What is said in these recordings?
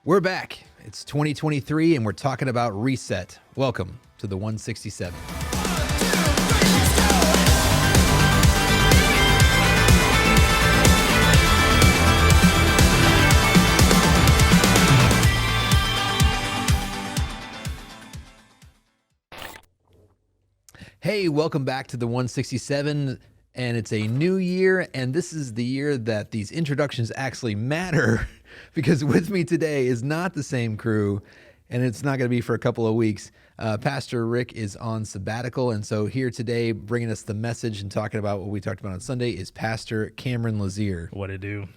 We're back. It's 2023 and we're talking about reset. Welcome to the 167. Hey, welcome back to the 167. And it's a new year, and this is the year that these introductions actually matter because with me today is not the same crew, and it's not going to be for a couple of weeks. Pastor Rick is on sabbatical, and so here today bringing us the message and talking about what we talked about on Sunday is Pastor Cameron Lazier. What it do?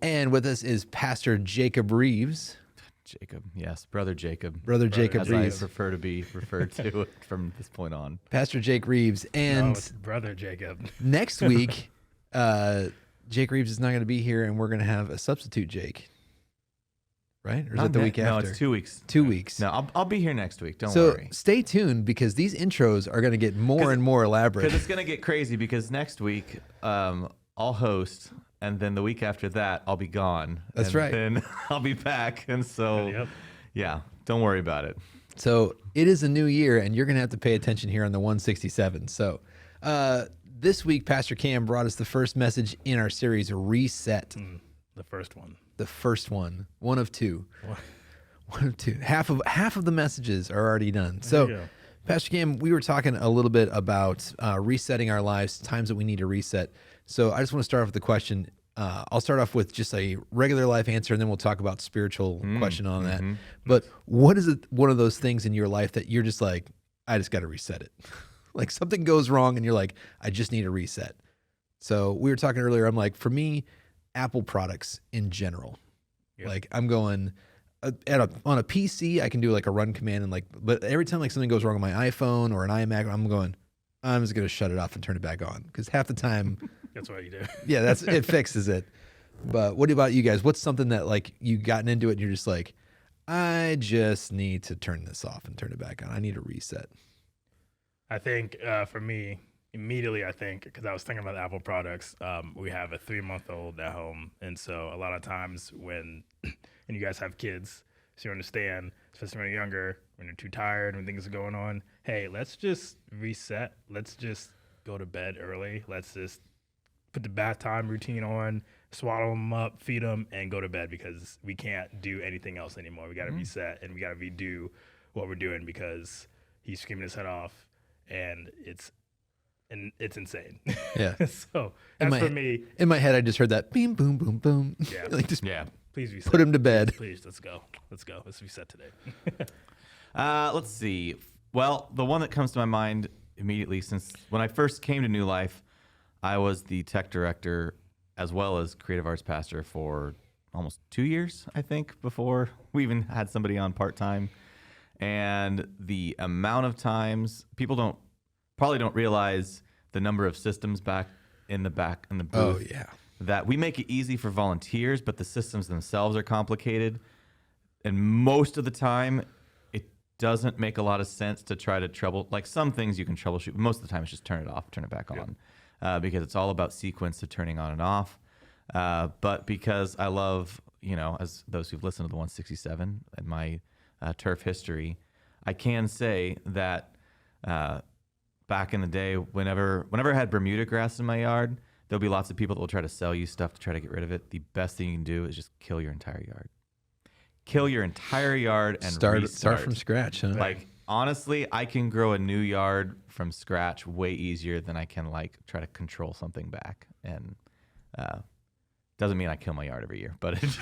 And with us is Pastor Jacob Reeves. Jacob, yes, Brother Jacob. Brother Jacob as Reeves. I prefer to be referred to from this point on. Pastor Jake Reeves. And it's Brother Jacob. next week, Jake Reeves is not going to be here, and we're going to have a substitute Jake. Right? Or is that the week after? No, it's 2 weeks. 2 weeks. No, I'll be here next week. Don't So worry. stay tuned because these intros are going to get more and more elaborate. Because it's going to get crazy because next week I'll host, and then the week after that I'll be gone. That's and right. Then I'll be back, and so Yep. yeah, don't worry about it. So it is a new year, and you're going to have to pay attention here on the 167. So this week, Pastor Cam brought us the first message in our series, Reset. The first one. The first one of two. One of two. Half of the messages are already done. you So, go. Pastor Cam, we were talking a little bit about resetting our lives, times that we need to reset. So I just want to start off with the question. I'll start off with just a regular life answer, and then we'll talk about spiritual question on that. But what is it? One of those things in your life that you're just like, I just got to reset it. Like something goes wrong, and you're like, I just need a reset. So we were talking earlier. I'm like, for me, Apple products in general. Yep. Like I'm going on a PC, I can do like a run command and but every time like something goes wrong on my iPhone or an iMac, I'm just going to shut it off and turn it back on because half the time, That's what you do. yeah, it fixes it. But what about you guys? What's something that like you gotten into it and you're just like, I just need to turn this off and turn it back on. I need a reset. I think for me, immediately because I was thinking about Apple products, we have a 3-month-old at home. And so a lot of times when, and you guys have kids, so you understand, especially when you're younger, when you're too tired, when things are going on, hey, let's just reset. Let's just go to bed early. Let's just put the bath time routine on, swaddle them up, feed them, and go to bed because we can't do anything else anymore. We got to reset and we got to redo what we're doing because he's screaming his head off and it's insane. Yeah. So that's for me. In my head, I just heard that beam, boom, boom, boom. Yeah. Like just Yeah. Please reset. put him to bed. Please, let's go. Let's reset today. Let's see. Well, the one that comes to my mind immediately, since when I first came to New Life, I was the tech director as well as creative arts pastor for almost 2 years, I think, before we even had somebody on part-time. And the amount of times people probably don't realize the number of systems back in the booth. Oh, yeah. That we make it easy for volunteers, but the systems themselves are complicated. And most of the time, it doesn't make a lot of sense to try to like some things you can troubleshoot. But most of the time, it's just turn it off, turn it back on. Because it's all about sequence of turning on and off. But because I love, as those who've listened to the 167 and my turf history, I can say that back in the day, whenever I had Bermuda grass in my yard, there'll be lots of people that will try to sell you stuff to try to get rid of it. The best thing you can do is just kill your entire yard. Kill your entire yard and Start from scratch, huh? Like, honestly, I can grow a new yard from scratch way easier than I can try to control something back. And doesn't mean I kill my yard every year, but it just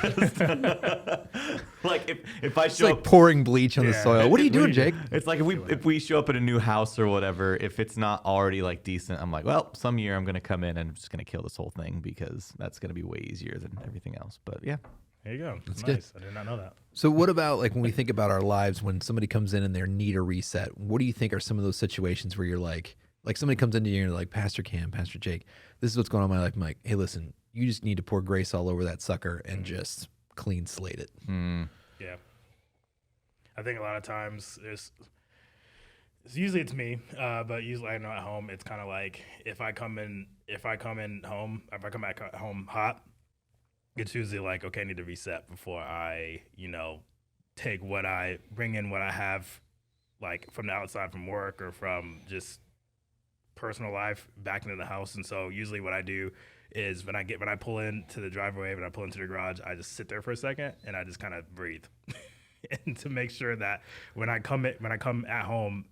if I It's show like up, pouring bleach on the Yeah. soil. What are you doing, Jake? it's like if we show up at a new house or whatever, if it's not already decent, I'm like, well, some year I'm gonna come in and I'm just gonna kill this whole thing because that's gonna be way easier than everything else. But yeah. There you go. That's good. nice. I did not know that. So what about when we think about our lives, when somebody comes in and they need a reset, what do you think are some of those situations where you're like somebody comes into you and you're like, Pastor Cam, Pastor Jake, this is what's going on in my life. I'm like, hey, listen, you just need to pour grace all over that sucker and just clean slate it. Yeah. I think a lot of times usually it's me, but usually I know at home it's kind of like if I come back home hot, it's usually like, okay, I need to reset before I, bring in what I have, like from the outside, from work or from just personal life back into the house. And so usually what I do is when I pull into the driveway, when I pull into the garage, I just sit there for a second and I just kind of breathe. And to make sure that when I come at home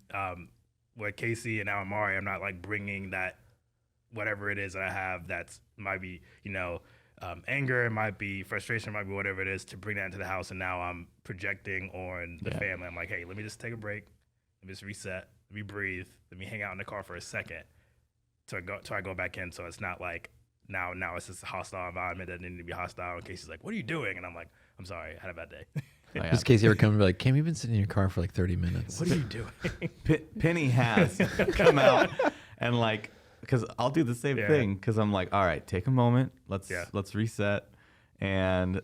with Casey and now Amari, I'm not like bringing that whatever it is that I have that's might be anger, it might be frustration, it might be whatever it is, to bring that into the house. And now I'm projecting on the family. I'm like, hey, let me just take a break, let me just reset, let me breathe, let me hang out in the car for a second till I go back in. So it's not like now it's just a hostile environment that didn't need to be hostile. And Casey's like, what are you doing? And I'm like, I'm sorry, I had a bad day. Oh, yeah. Does Casey ever come and be like, Cam, you've been sitting in your car for like 30 minutes. What are you doing? Penny has come out and like, because I'll do the same thing, because I'm like, all right, take a moment, let's reset, and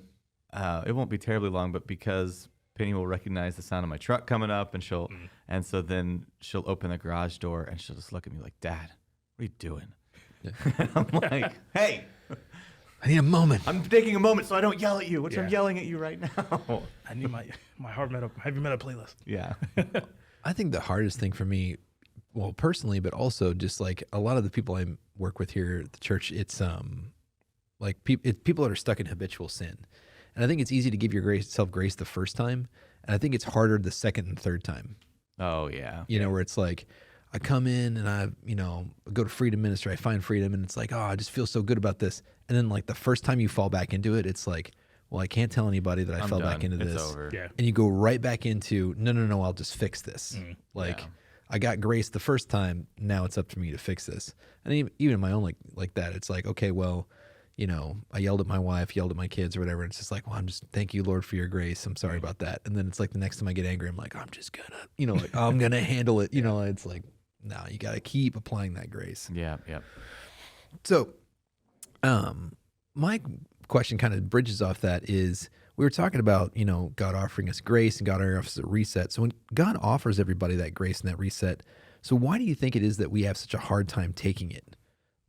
it won't be terribly long, but because Penny will recognize the sound of my truck coming up, and so then she'll open the garage door and she'll just look at me like, Dad, what are you doing? Yeah. And I'm like, hey, I need a moment. I'm taking a moment so I don't yell at you, which I'm yelling at you right now. I need my heavy metal playlist. Yeah. I think the hardest thing for me, well, personally, but also just like a lot of the people I work with here at the church, it's like people that are stuck in habitual sin. And I think it's easy to give yourself grace the first time. And I think it's harder the second and third time. Oh, yeah. You know, where it's like, I come in and I go to Freedom Ministry, I find freedom, and it's like, oh, I just feel so good about this. And then like the first time you fall back into it, it's like, well, I can't tell anybody that I fell done. back into It's this. over. Yeah. And you go right back into, no, I'll just fix this. Like, Yeah. I got grace the first time, now it's up to me to fix this. And even in my own like that, it's like, okay, well, I yelled at my wife, yelled at my kids or whatever. And it's just like, well, thank you, Lord, for your grace. I'm sorry about that. And then it's like the next time I get angry, I'm like, I'm just gonna, like, I'm gonna handle it. It's like, no, you got to keep applying that grace. Yeah. So, my question kind of bridges off that is, we were talking about, God offering us grace and God offering us a reset. So when God offers everybody that grace and that reset, so why do you think it is that we have such a hard time taking it?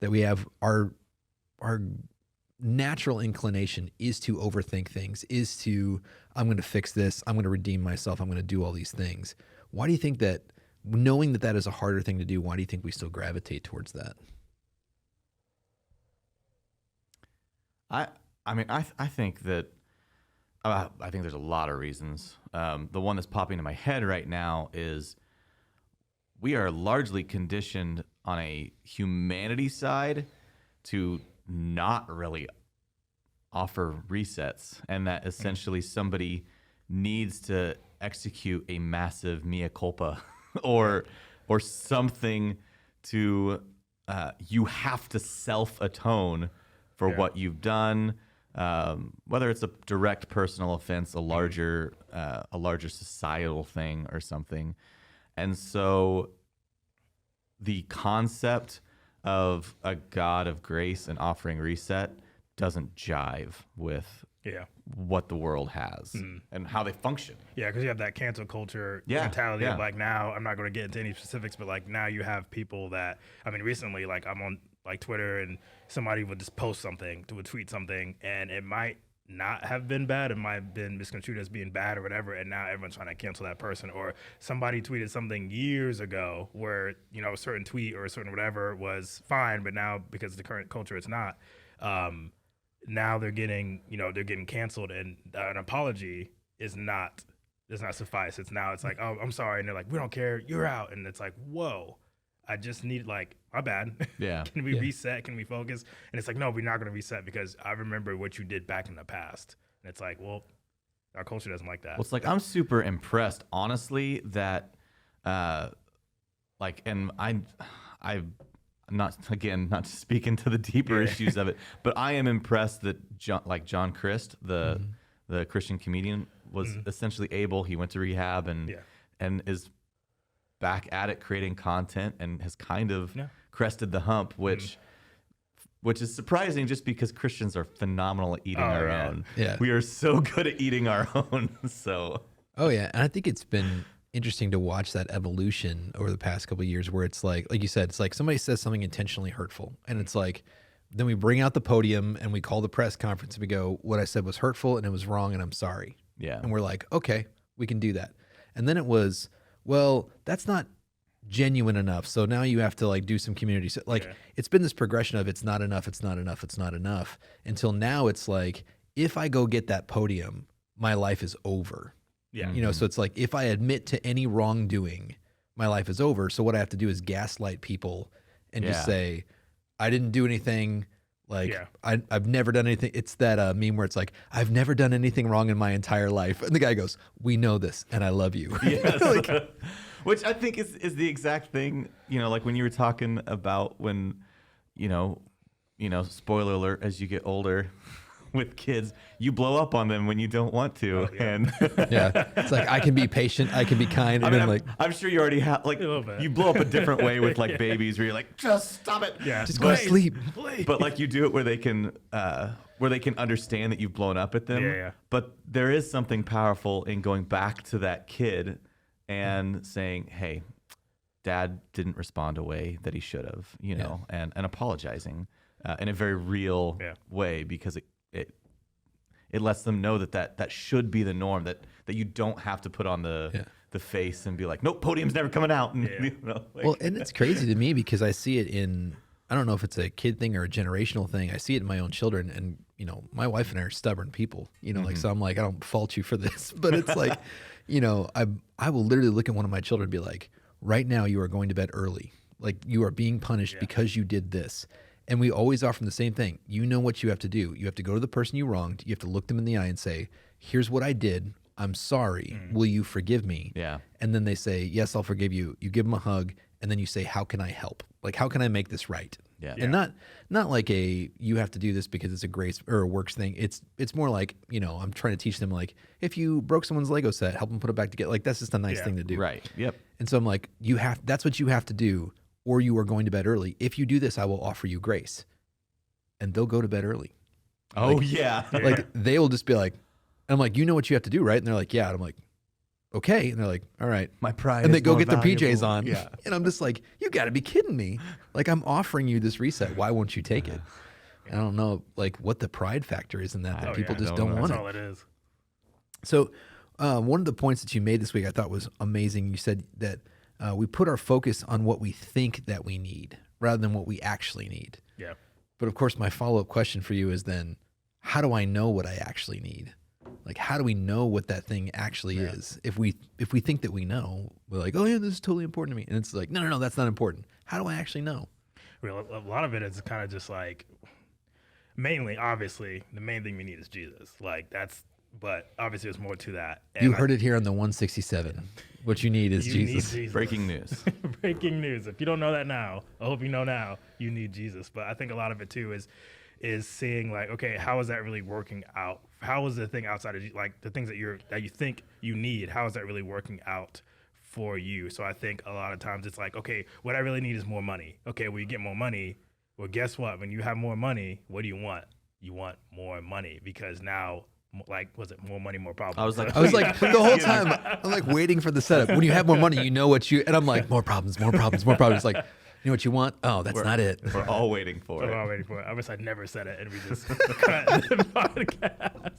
That we have our natural inclination is to overthink things, is to, I'm going to fix this, I'm going to redeem myself, I'm going to do all these things. Why do you think that, knowing that that is a harder thing to do, why do you think we still gravitate towards that? I think that I think there's a lot of reasons. The one that's popping in my head right now is we are largely conditioned on a humanity side to not really offer resets, and that essentially somebody needs to execute a massive mea culpa or something to you have to self-atone for what you've done, whether it's a direct personal offense, a larger societal thing or something. And so the concept of a God of grace and offering reset doesn't jive with what the world has and how they function. Yeah, because you have that cancel culture Yeah, mentality yeah. of like, now I'm not going to get into any specifics, but like now you have people that, recently, like I'm on like Twitter and somebody would just post something, would tweet something, and it might not have been bad, it might have been misconstrued as being bad or whatever, and now everyone's trying to cancel that person. Or somebody tweeted something years ago where a certain tweet or a certain whatever was fine, but now because of the current culture it's not. Now they're getting canceled, and an apology does not suffice. It's like, oh, I'm sorry, and they're like, we don't care, you're out. And it's like, whoa, I just need, like, my bad. Yeah. Can we reset? Can we focus? And it's like, no, we're not going to reset because I remember what you did back in the past. And it's like, well, our culture doesn't like that. Well, it's like I'm super impressed, honestly, that and I'm not speaking to the deeper issues of it, but I am impressed that John Christ, the Christian comedian, was essentially able. He went to rehab and is back at it, creating content, and has kind of crested the hump, which is surprising, just because Christians are phenomenal at eating our own. Yeah. We are so good at eating our own. So. Oh yeah, and I think it's been interesting to watch that evolution over the past couple of years, where it's like you said, it's like somebody says something intentionally hurtful, and it's like then we bring out the podium and we call the press conference and we go, what I said was hurtful and it was wrong and I'm sorry. Yeah. And we're like, okay, we can do that. And then it was, well, that's not genuine enough. So now you have to like do some community. So like it's been this progression of it's not enough, it's not enough, it's not enough. Until now it's like, if I go get that podium, my life is over. Yeah. You know, so it's like if I admit to any wrongdoing, my life is over. So what I have to do is gaslight people and just say, I didn't do anything. Like I've never done anything. It's that meme where it's like, I've never done anything wrong in my entire life. And the guy goes, we know this and I love you. Yes. Like, which I think is the exact thing, you know, like when you were talking about when, you know, spoiler alert, as you get older with kids, you blow up on them when you don't want to. And it's like, I can be patient, I can be kind. And then I'm sure you already have, like, you blow up a different way with like babies where you're like, just stop it. Yeah. Just go to sleep. But like you do it where they can understand that you've blown up at them. Yeah. But there is something powerful in going back to that kid and saying, hey, dad didn't respond a way that he should have, you know, and apologizing in a very real way, because it lets them know that should be the norm, that you don't have to put on the face and be like, nope, podium's never coming out. And, you know, like, well, and it's crazy to me because I see it in, I don't know if it's a kid thing or a generational thing. I see it in my own children, and, you know, my wife and I are stubborn people, you know, like, so I'm like, I don't fault you for this, but it's like, you know, I will literally look at one of my children and be like, right now you are going to bed early. Like, you are being punished because you did this. And we always offer them the same thing. You know what you have to do. You have to go to the person you wronged. You have to look them in the eye and say, here's what I did. I'm sorry. Will you forgive me? Yeah. And then they say, yes, I'll forgive you. You give them a hug. And then you say, how can I help? Like, how can I make this right? Yeah. And not like you have to do this because it's a grace or a works thing. It's more like, you know, I'm trying to teach them, like, if you broke someone's Lego set, help them put it back together. Like, that's just a nice thing to do. Right. Yep. And so I'm like, that's what you have to do, or you are going to bed early. If you do this, I will offer you grace. And they'll go to bed early. Oh, like, yeah. Like, they'll just be like, and I'm like, you know what you have to do, right? And they're like, yeah. And I'm like, okay. And they're like, all right. My pride and they is go more get their valuable. PJs on. Yeah. And I'm just like, you got to be kidding me. Like, I'm offering you this reset. Why won't you take it? I don't know, like, what the pride factor is in that people just don't want That's it. all it is. So one of the points that you made this week I thought was amazing. You said that we put our focus on what we think that we need rather than what we actually need. Yeah. But of course, my follow-up question for you is then, how do I know what I actually need? Like, how do we know what that thing actually is? If we think that we know, we're like, oh yeah, this is totally important to me. And it's like, no, that's not important. How do I actually know? Well, a lot of it is kind of just like, mainly, obviously, the main thing we need is Jesus. Like, but obviously there's more to that. And You heard it here on the 167. What you need is you Jesus. need Jesus. Breaking news. Breaking news. If you don't know that now, I hope you know now, you need Jesus. But I think a lot of it too is seeing, like, okay, how is that really working out? How is the thing outside of you, like the things that you think you need, how is that really working out for you? So I think a lot of times it's like, okay, what I really need is more money. Okay, well, you get more money. Well, guess what? When you have more money, what do you want? You want more money, because now, like, was it more money, more problems? I was like, the whole time, I'm like waiting for the setup. When you have more money, you know what you, and I'm like, more problems, more problems, more problems. Like, you know what you want? Oh, that's not it. We're all waiting for We're it. all waiting for it. I wish I'd never said it and we just cut the podcast.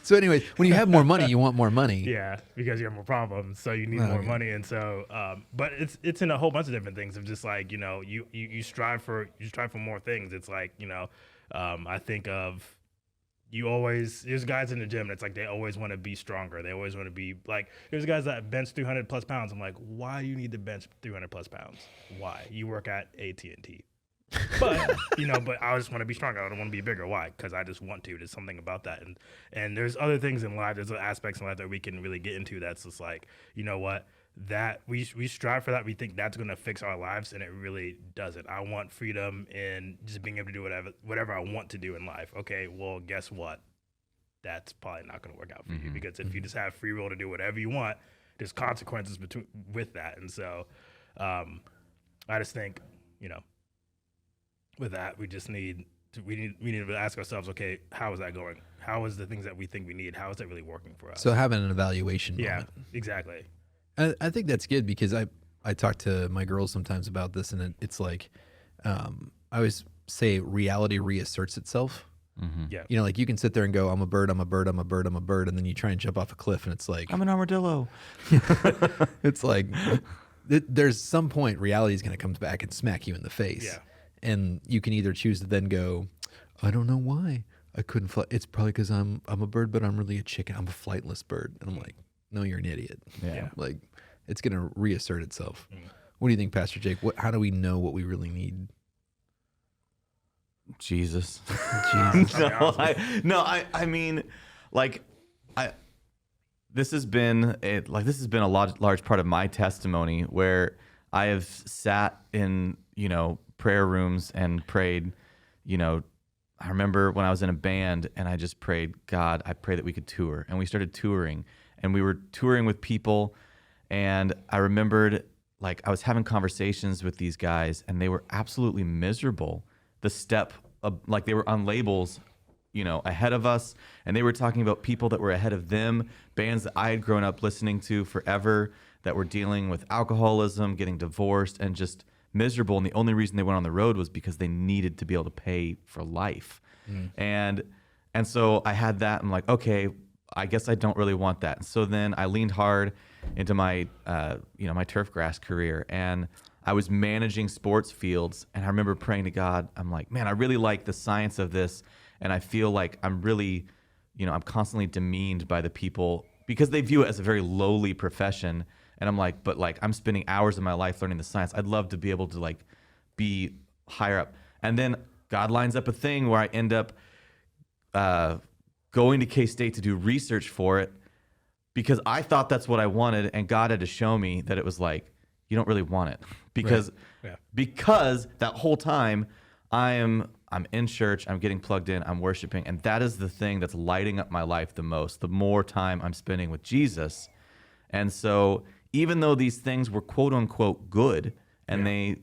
So anyways, when you have more money, you want more money. Yeah, because you have more problems, so you need more money, and so, but it's in a whole bunch of different things of just like, you know, you strive for more things. It's like, you know, I think of, there's guys in the gym, and it's like they always want to be stronger. They always want to be like, there's guys that bench 300 plus pounds. I'm like, why do you need to bench 300 plus pounds? Why? You work at AT&T. But, you know, but I just want to be stronger. I don't want to be bigger. Why? Because I just want to. There's something about that. And there's other things in life. There's aspects in life that we can really get into that's just like, you know what? That we strive for that. We think that's going to fix our lives, and it really doesn't. I want freedom and just being able to do whatever I want to do in life. Okay, well, guess what? That's probably not going to work out for you, because if you just have free will to do whatever you want, there's consequences with that. And so I just think, you know, with that, we need to ask ourselves, okay, how is that going? How is the things that we think we need, how is that really working for us? So having an evaluation moment. Exactly. I think that's good, because I talk to my girls sometimes about this, and it's like, I always say reality reasserts itself. Yeah. You know, like you can sit there and go, I'm a bird, I'm a bird, I'm a bird, I'm a bird, and then you try and jump off a cliff, and it's like I'm an armadillo. it's like there's some point reality is going to come back and smack you in the face. Yeah. And you can either choose to then go, I don't know why I couldn't fly. It's probably because I'm a bird, but I'm really a chicken. I'm a flightless bird. And I'm like, no, you're an idiot. Yeah. Like it's going to reassert itself. What do you think, Pastor Jake? How do we know what we really need? Jesus. Jesus. I mean, like, this has been a large part of my testimony where I have sat in, prayer rooms and prayed, I remember when I was in a band and I just prayed, God, I pray that we could tour. And we started touring, and we were touring with people. And I remembered, like, I was having conversations with these guys and they were absolutely miserable. The step of, like, they were on labels, ahead of us, and they were talking about people that were ahead of them, bands that I had grown up listening to forever that were dealing with alcoholism, getting divorced, and just miserable. And the only reason they went on the road was because they needed to be able to pay for life. And so I had that. I'm like, okay, I guess I don't really want that. And so then I leaned hard into my, my turf grass career, and I was managing sports fields. And I remember praying to God. I'm like, man, I really like the science of this. And I feel like I'm really, I'm constantly demeaned by the people because they view it as a very lowly profession. And I'm like, but like, I'm spending hours of my life learning the science. I'd love to be able to like be higher up. And then God lines up a thing where I end up going to K-State to do research for it because I thought that's what I wanted. And God had to show me that it was like, you don't really want it because that whole time I'm in church, I'm getting plugged in, I'm worshiping, and that is the thing that's lighting up my life the most, the more time I'm spending with Jesus. And so even though these things were quote unquote good, and they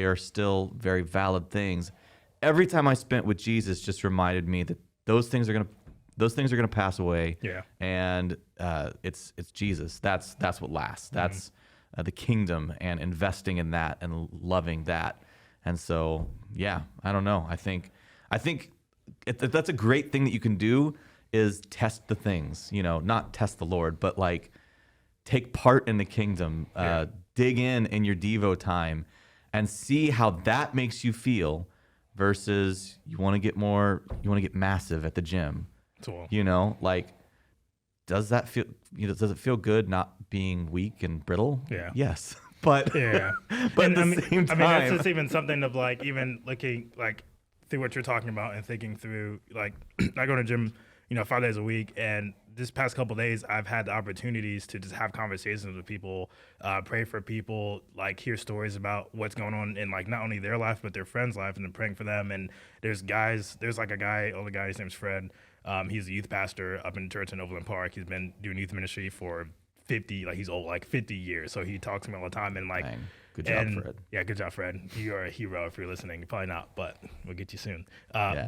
are still very valid things, every time I spent with Jesus just reminded me that those things are gonna pass away. Yeah. And it's Jesus. That's what lasts. That's the kingdom, and investing in that and loving that. And so, yeah, I don't know. I think that's a great thing that you can do is test the things, not test the Lord, but like take part in the kingdom, dig in your Devo time and see how that makes you feel versus you want to get massive at the gym. Cool. Like, does that feel, does it feel good not being weak and brittle? Yeah. Yes. But Yeah. but And at the same time, that's just even something of like even looking like through what you're talking about and thinking through like I go to the gym, 5 days a week, and this past couple of days I've had the opportunities to just have conversations with people, pray for people, like hear stories about what's going on in like not only their life but their friends' life, and then praying for them. And there's like a older guy, his name's Fred. He's a youth pastor up in church in Overland Park. He's been doing youth ministry for 50 years. So he talks to me all the time, and like, dang, good job, Fred. Yeah, good job, Fred. You are a hero if you're listening. Probably not, but we'll get you soon. Yeah.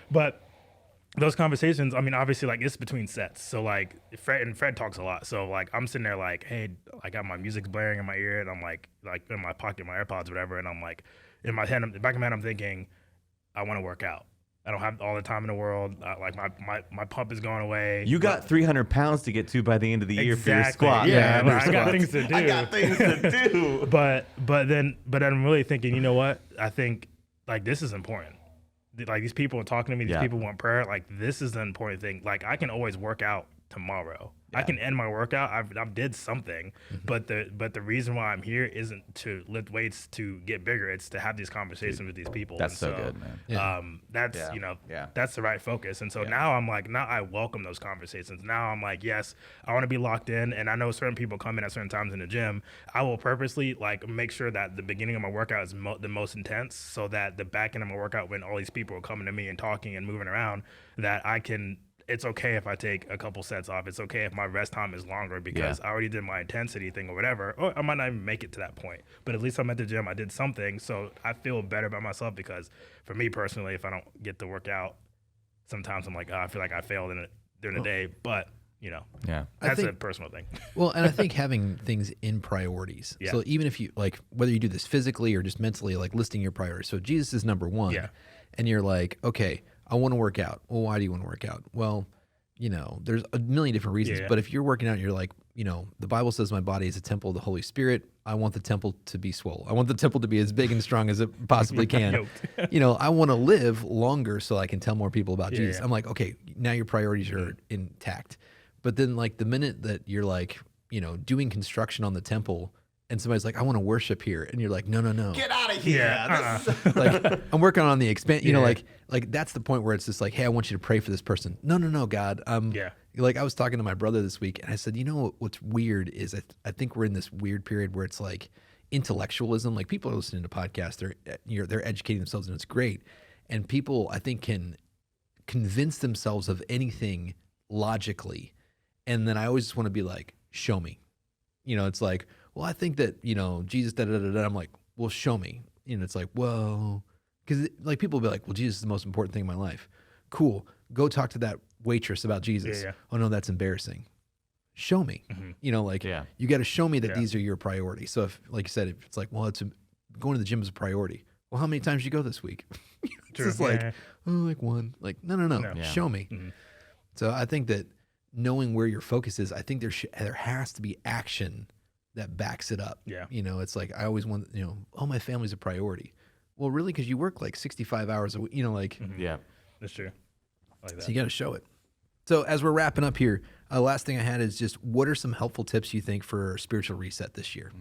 But those conversations, I mean, obviously, like it's between sets. So like Fred talks a lot. So like I'm sitting there like, hey, I got my music blaring in my ear, and I'm like in my pocket, my AirPods, whatever, and I'm like in my head, the back of my head, I'm thinking, I want to work out. I don't have all the time in the world. Like my pump is going away. You got 300 pounds to get to by the end of the year for your squat. Yeah, your I got things to do. I got things to do. But then I'm really thinking, you know what? I think like this is important. Like these people are talking to me. These people want prayer. Like this is the important thing. Like I can always work out tomorrow. I can end my workout. I've did something, but the reason why I'm here isn't to lift weights to get bigger. It's to have these conversations with these people. That's so good, man. Yeah. That's the right focus. And so now I'm like, now I welcome those conversations. Now I'm like, yes, I want to be locked in. And I know certain people come in at certain times in the gym. I will purposely like make sure that the beginning of my workout is the most intense, so that the back end of my workout, when all these people are coming to me and talking and moving around, that I can. It's okay if I take a couple sets off. It's okay if my rest time is longer because I already did my intensity thing or whatever. Or I might not even make it to that point. But at least I'm at the gym. I did something. So I feel better about myself, because for me personally, if I don't get to work out, sometimes I'm like, I feel like I failed during the day. But Yeah. That's think- a personal thing. Well, and I think having things in priorities. Yeah. So even if you like, whether you do this physically or just mentally, like listing your priorities. So Jesus is number one. Yeah. And you're like, okay, I want to work out. Well, why do you want to work out? Well, there's a million different reasons. Yeah. But if you're working out, you're like, the Bible says my body is a temple of the Holy Spirit. I want the temple to be swole. I want the temple to be as big and strong as it possibly can. I want to live longer so I can tell more people about Jesus. yeah. I'm like, okay, now your priorities are intact. But then like the minute that you're like, doing construction on the temple and somebody's like, I want to worship here. And you're like, no. Get out of here. Yeah. Like I'm working on the expand, Yeah. like that's the point where it's just like, hey, I want you to pray for this person. No, God. Yeah. Like I was talking to my brother this week and I said, what's weird is I think we're in this weird period where it's like intellectualism. Like people are listening to podcasts, they're educating themselves and it's great. And people I think can convince themselves of anything logically. And then I always just want to be like, show me. It's like, well, I think that, Jesus, I'm like, well, show me. It's like, well, because like people will be like, well, Jesus is the most important thing in my life. Cool. Go talk to that waitress about Jesus. Yeah. Oh, no, that's embarrassing. Show me. You got to show me that Yeah. these are your priorities. So if, like you said, if it's like, well, going to the gym is a priority. Well, how many times did you go this week? It's True. just like, Yeah. like one. Like, no. Yeah. Show me. So I think that knowing where your focus is, I think there has to be action that backs it up. Yeah. It's like I always want, oh, my family's a priority. Well, really, because you work like 65 hours a week, Yeah. That's true. I like that. so you got to show it. So as we're wrapping up here, last thing I had is just what are some helpful tips you think for spiritual reset this year?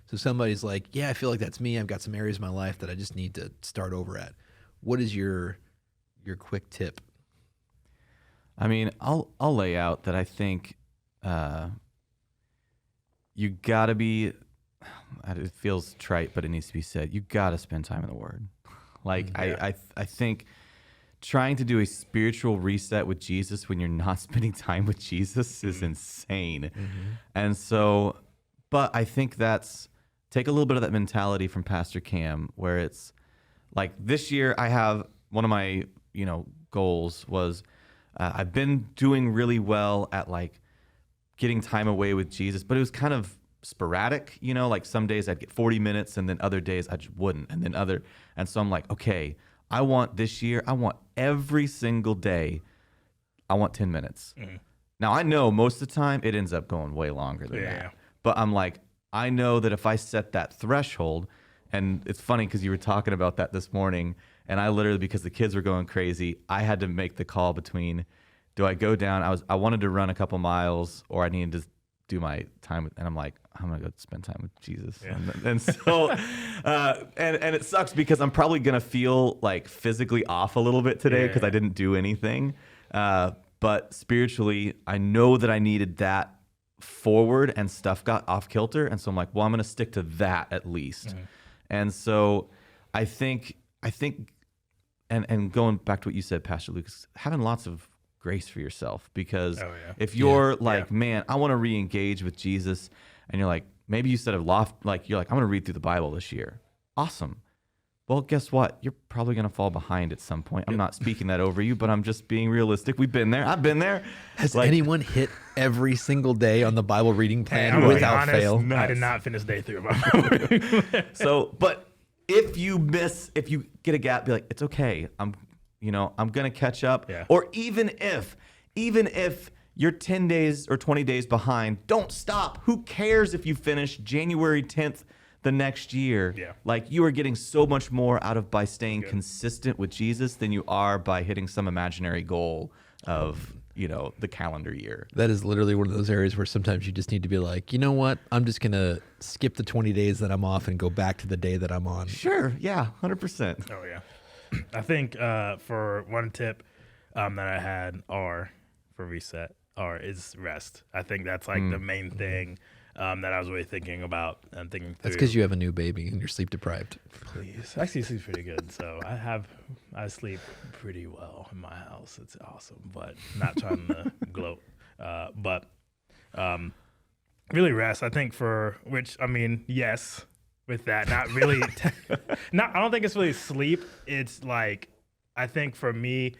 So somebody's like, yeah, I feel like that's me. I've got some areas of my life that I just need to start over at. What is your quick tip? I mean, I'll lay out that I think you gotta be. It feels trite, but it needs to be said. You gotta spend time in the Word. Like Yeah. I think trying to do a spiritual reset with Jesus when you're not spending time with Jesus is insane. And so, but I think take a little bit of that mentality from Pastor Cam, where it's like this year I have one of my goals was. I've been doing really well at like getting time away with Jesus, but it was kind of sporadic, like some days I'd get 40 minutes and then other days I just wouldn't. And so I'm like, okay, I want every single day, I want 10 minutes. Now I know most of the time it ends up going way longer than that. Yeah. But I'm like, I know that if I set that threshold, and it's funny because you were talking about that this morning, and I literally, because the kids were going crazy, I had to make the call between, do I go down? I wanted to run a couple miles, or I needed to do my time and I'm like, I'm gonna go spend time with Jesus. Yeah. And so, and it sucks because I'm probably gonna feel like physically off a little bit today because I didn't do anything. But spiritually, I know that I needed that forward, and stuff got off kilter, and so I'm like, well, I'm gonna stick to that at least. And so, I think. And going back to what you said, Pastor Lucas, having lots of grace for yourself, because if you're man, I want to re-engage with Jesus, and you're like, maybe you said you're like, I'm going to read through the Bible this year. Awesome. Well, guess what? You're probably going to fall behind at some point. I'm not speaking that over you, but I'm just being realistic. We've been there. I've been there. Has anyone hit every single day on the Bible reading plan I'm gonna be without honest, fail? I did not finish day 3 of my Bible. So, but if you get a gap, be like, it's okay. I'm gonna catch up. Yeah. Or even if you're 10 days or 20 days behind, don't stop. Who cares if you finish January 10th the next year? Yeah. Like, you are getting so much more out of by staying consistent with Jesus than you are by hitting some imaginary goal of the calendar year. That is literally one of those areas where sometimes you just need to be like, you know what? I'm just going to skip the 20 days that I'm off and go back to the day that I'm on. Sure. Yeah. 100%. Oh yeah, I think for one tip that I had for reset is rest. I think that's like the main thing that I was really thinking about and thinking through. That's because you have a new baby and you're sleep deprived. Please, I actually sleep pretty good, so I sleep pretty well in my house. It's awesome, but not trying to gloat. But really rest. I think yes. With that, not really. I don't think it's really sleep. It's like, I think for me,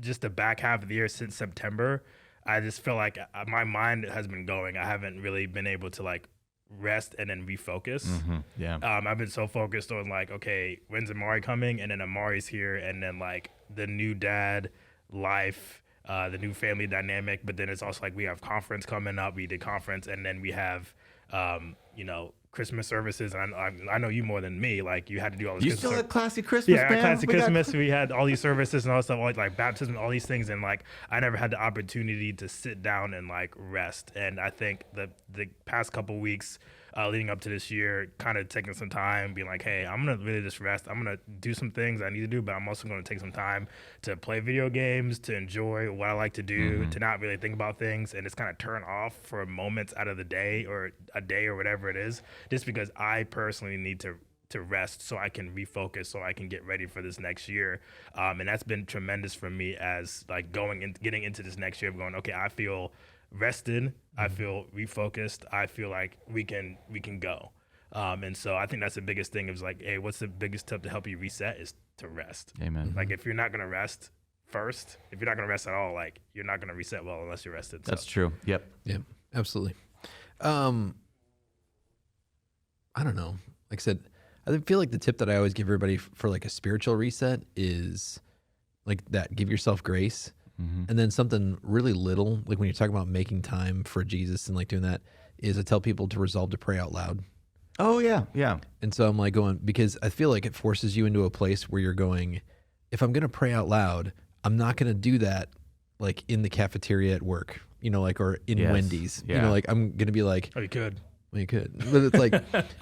just the back half of the year since September, I just feel like my mind has been going. I haven't really been able to like rest and then refocus. Yeah. I've been so focused on like, okay, when's Amari coming? And then Amari's here, and then like the new dad life, the new family dynamic. But then it's also like we have conference coming up. We did conference, and then we have, you know, Christmas services. And I know you more than me. Like you had to do all this. You Christmas still ser- had classy Christmas, yeah, man? classic We got- Christmas. We had all these services and all this stuff, like baptism, all these things, and like I never had the opportunity to sit down and like rest. And I think the past couple weeks leading up to this year, kind of taking some time, being like, hey, I'm gonna really just rest. I'm gonna do some things I need to do, but I'm also gonna take some time to play video games, to enjoy what I like to do, to not really think about things, and just kind of turn off for moments out of the day or a day or whatever it is, just because I personally need to rest so I can refocus, so I can get ready for this next year. And that's been tremendous for me as like getting into this next year of going, okay, I feel rested, I feel refocused, I feel like we can go. And so I think that's the biggest thing is like, hey, what's the biggest tip to help you reset is to rest. Amen. Like if you're not going to rest first, if you're not going to rest at all, like you're not going to reset well unless you're rested. That's true. Yep. Yeah, absolutely. I don't know. Like I said, I feel like the tip that I always give everybody for like a spiritual reset is like that, give yourself grace. And then something really little, like when you're talking about making time for Jesus and like doing that, is I tell people to resolve to pray out loud. Oh, yeah. Yeah. And so I'm like going, because I feel like it forces you into a place where you're going, if I'm going to pray out loud, I'm not going to do that like in the cafeteria at work, you know, like, or in Yes. Wendy's, you Yeah. know, like I'm going to be like, Oh, you could. well, you could, but it's like,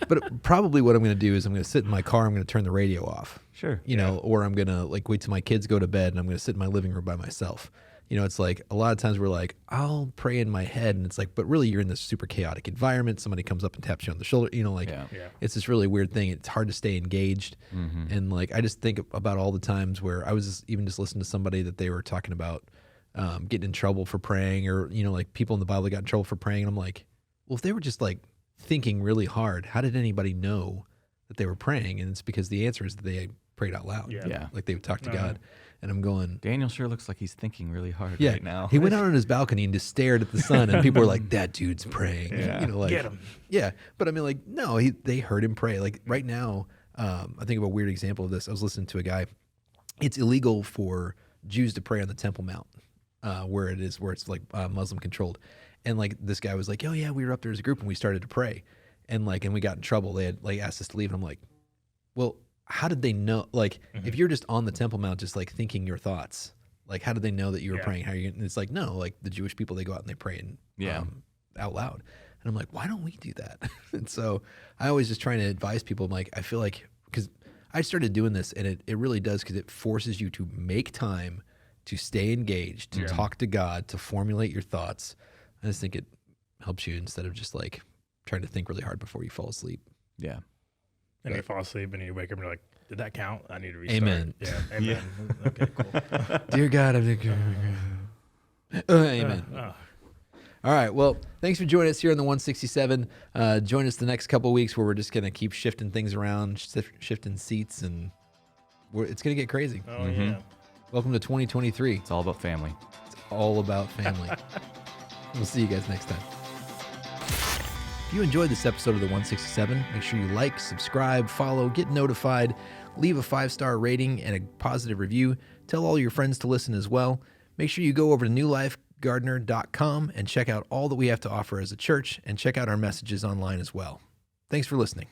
but probably what I'm going to do is I'm going to sit in my car, I'm going to turn the radio off, Sure. you know, or I'm going to like wait till my kids go to bed and I'm going to sit in my living room by myself. You know, it's like a lot of times we're like, I'll pray in my head. And it's like, but really you're in this super chaotic environment. Somebody comes up and taps you on the shoulder, you know, like Yeah. Yeah. it's this really weird thing. It's hard to stay engaged. And like, I just think about all the times where I was even just listening to somebody that they were talking about getting in trouble for praying, or, you know, like people in the Bible that got in trouble for praying. And I'm like, well, if they were just like thinking really hard, how did anybody know that they were praying? And it's because the answer is that they prayed out loud. Yeah. Yeah. Like they would talk to God. And I'm going, Daniel sure looks like he's thinking really hard yeah. right now. He went out on his balcony and just stared at the sun, and people were like, "That dude's praying." Yeah. You know, like, Get him. yeah. But I mean, like, no, they heard him pray. Like right now, I think of a weird example of this. I was listening to a guy. It's illegal for Jews to pray on the Temple Mount, where it's like Muslim controlled. And like this guy was like, "Oh yeah, we were up there as a group and we started to pray," and we got in trouble. They had like asked us to leave, and I'm like, well, how did they know? Like, if you're just on the Temple Mount, just like thinking your thoughts, like, how did they know that you were Yeah. praying? How are you? And it's like, no, like the Jewish people, they go out and they pray and Yeah. out loud. And I'm like, why don't we do that? And so I always just trying to advise people. I'm like, I feel like, because I started doing this, and it really does, because it forces you to make time to stay engaged, to talk to God, to formulate your thoughts. I just think it helps you instead of just like trying to think really hard before you fall asleep. Yeah. And you fall asleep and you wake up and you're like, did that count? I need to restart. Amen. Yeah. Amen. Okay, cool. Dear God, amen. Oh. All right. Well, thanks for joining us here on the 167. Join us the next couple of weeks where we're just going to keep shifting things around, shifting seats, and it's going to get crazy. Oh, yeah. Welcome to 2023. It's all about family. It's all about family. We'll see you guys next time. If you enjoyed this episode of the 167, make sure you like, subscribe, follow, get notified, leave a 5-star rating and a positive review. Tell all your friends to listen as well. Make sure you go over to newlifegardener.com and check out all that we have to offer as a church, and check out our messages online as well. Thanks for listening.